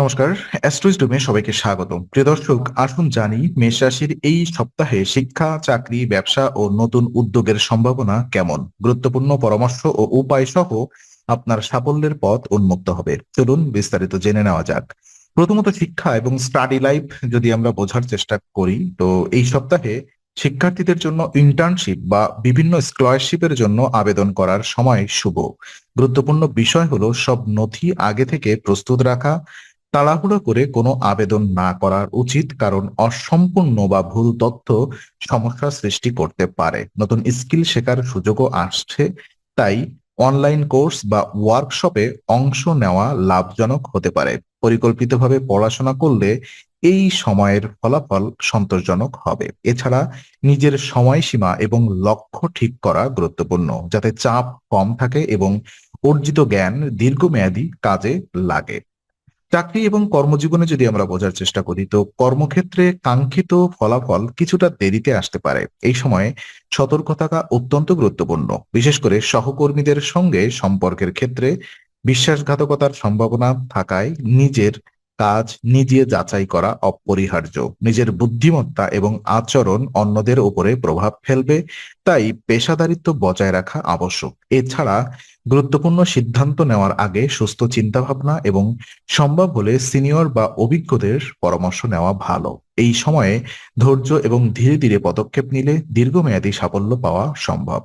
নমস্কার, অ্যাস্ট্রোইজডমে সবাইকে স্বাগতম। প্রিয় দর্শক, আসুন জানি মেষ রাশির এই সপ্তাহে শিক্ষা, চাকরি, ব্যবসা ও নতুন উদ্যোগের সম্ভাবনা কেমন। গুরুত্বপূর্ণ পরামর্শ ও উপায় সহ আপনার সাফল্যের পথ উন্মুক্ত হবে। চলুন বিস্তারিত জেনে নেওয়া যাক। প্রথমত শিক্ষা এবং স্টাডি লাইফ যদি আমরা বোঝার চেষ্টা করি, তো এই সপ্তাহে শিক্ষার্থীদের জন্য ইন্টার্নশিপ বা বিভিন্ন স্কলারশিপের জন্য আবেদন করার সময় শুভ। গুরুত্বপূর্ণ বিষয় হলো সব নথি আগে থেকে প্রস্তুত রাখা। তাড়াহুড়ো করে কোনো আবেদন না করা উচিত, কারণ অসম্পূর্ণ বা ভুল তথ্য সমস্যা সৃষ্টি করতে পারে। নতুন স্কিল শেখার সুযোগও আসছে, তাই অনলাইন কোর্স বা ওয়ার্কশপে অংশ নেওয়া লাভজনক হতে পারে। পরিকল্পিতভাবে পড়াশোনা করলে এই সময়ের ফলাফল সন্তোষজনক হবে। এছাড়া নিজের সময়সীমা এবং লক্ষ্য ঠিক করা গুরুত্বপূর্ণ, যাতে চাপ কম থাকে এবং অর্জিত জ্ঞান দীর্ঘমেয়াদী কাজে লাগে। চাকরি এবং কর্মজীবনে যদি আমরা বোঝার চেষ্টা করি, তো কর্মক্ষেত্রে কাঙ্ক্ষিত ফলাফল কিছুটা দেরিতে আসতে পারে। এই সময়ে সতর্ক থাকা অত্যন্ত গুরুত্বপূর্ণ, বিশেষ করে সহকর্মীদের সঙ্গে সম্পর্কের ক্ষেত্রে বিশ্বাসঘাতকতার সম্ভাবনা থাকায় নিজের কাজ নিজে যাচাই করা অপরিহার্য। নিজের বুদ্ধিমত্তা এবং আচরণ অন্যদের উপরে প্রভাব ফেলবে, তাই পেশাদারিত্ব বজায় রাখা আবশ্যক। এছাড়া গুরুত্বপূর্ণ সিদ্ধান্ত নেওয়ার আগে সুস্থ চিন্তাভাবনা এবং সম্ভব হলে সিনিয়র বা অভিজ্ঞদের পরামর্শ নেওয়া ভালো। এই সময়ে ধৈর্য এবং ধীরে ধীরে পদক্ষেপ নিলে দীর্ঘমেয়াদী সাফল্য পাওয়া সম্ভব।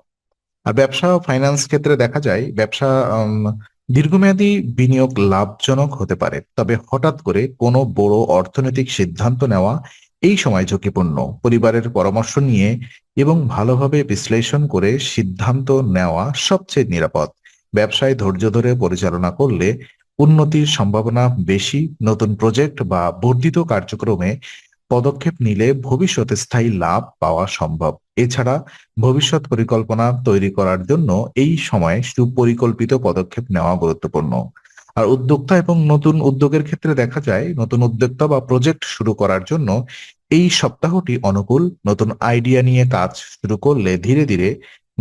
আর ব্যবসা ও ফাইন্যান্স ক্ষেত্রে দেখা যায় ব্যবসা দীর্ঘমেয়াদী বিনিয়োগ লাভজনক হতে পারে, তবে হঠাৎ করে কোনো বড় অর্থনৈতিক সিদ্ধান্ত নেওয়া এই সময় ঝুঁকিপূর্ণ। পরিবারের পরামর্শ নিয়ে এবং ভালোভাবে বিশ্লেষণ করে সিদ্ধান্ত নেওয়া সবচেয়ে নিরাপদ। ব্যবসায় ধৈর্য ধরে পরিচালনা করলে উন্নতির সম্ভাবনা বেশি। নতুন প্রজেক্ট বা বর্ধিত কার্যক্রমে পদক্ষেপ নিলে ভবিষ্যতে স্থায়ী লাভ পাওয়া সম্ভব। এছাড়া ভবিষ্যৎ পরিকল্পনা তৈরি করার জন্য এই সময়ে সুপরিকল্পিত পদক্ষেপ নেওয়া গুরুত্বপূর্ণ। আর উদ্যোক্তা এবং নতুন উদ্যোগের ক্ষেত্রে দেখা যায় নতুন উদ্যোক্তা বা প্রজেক্ট শুরু করার জন্য এই সপ্তাহটি অনুকূল। নতুন আইডিয়া নিয়ে কাজ শুরু করলে ধীরে ধীরে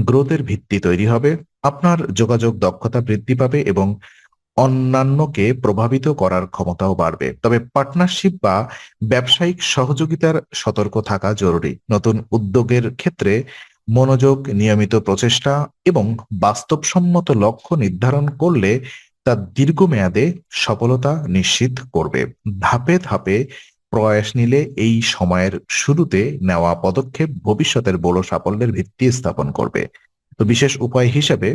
গ্রোথের ভিত্তি তৈরি হবে। আপনার যোগাযোগ দক্ষতা বৃদ্ধি পাবে এবং অন্যান্যকে প্রভাবিত করার ক্ষমতাও বাড়বে। তবে পার্টনারশিপ বা ব্যবসায়িক সহযোগিতার সতর্ক থাকা জরুরি। নতুন উদ্যোগের ক্ষেত্রে মনোযোগ, নিয়মিত প্রচেষ্টা এবং বাস্তবসম্মত লক্ষ্য নির্ধারণ করলে তা দীর্ঘমেয়াদে সফলতা নিশ্চিত করবে। ধাপে ধাপে প্রয়াস নিলে এই সময়ের শুরুতে নেওয়া পদক্ষেপ ভবিষ্যতের বড় সাফল্যের ভিত্তি স্থাপন করবে। তো বিশেষ উপায় হিসেবে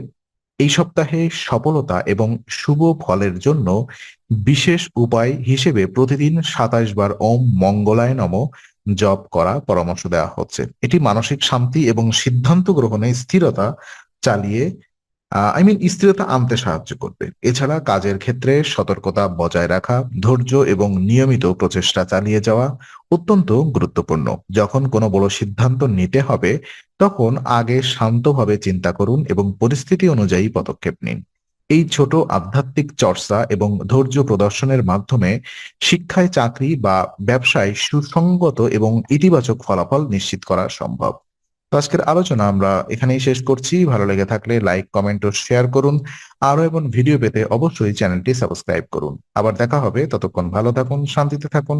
এই সপ্তাহে সফলতা এবং শুভ ফলের জন্য বিশেষ উপায় হিসেবে প্রতিদিন ২৭ বার ওম মঙ্গলায় নমঃ জপ করা পরামর্শ দেওয়া হচ্ছে। এটি মানসিক শান্তি এবং সিদ্ধান্ত গ্রহণে স্থিরতা চালিয়ে স্থিরতা আনতে সাহায্য করবে। এছাড়া কাজের ক্ষেত্রে সতর্কতা বজায় রাখা, ধৈর্য এবং নিয়মিত প্রচেষ্টা চালিয়ে যাওয়া অত্যন্ত গুরুত্বপূর্ণ। যখন কোনো বড় সিদ্ধান্ত নিতে হবে, তখন আগে শান্তভাবে চিন্তা করুন এবং পরিস্থিতি অনুযায়ী পদক্ষেপ নিন। এই ছোট আধ্যাত্মিক চর্চা এবং ধৈর্য প্রদর্শনের মাধ্যমে শিক্ষায়, চাকরি বা ব্যবসায় সুসংগত এবং ইতিবাচক ফলাফল নিশ্চিত করা সম্ভব। তো আজকের আলোচনা আমরা এখানেই শেষ করছি। ভালো লেগে থাকলে লাইক, কমেন্ট ও শেয়ার করুন। আরো এবং ভিডিও পেতে অবশ্যই চ্যানেলটি সাবস্ক্রাইব করুন। আবার দেখা হবে, ততক্ষণ ভালো থাকুন, শান্তিতে থাকুন।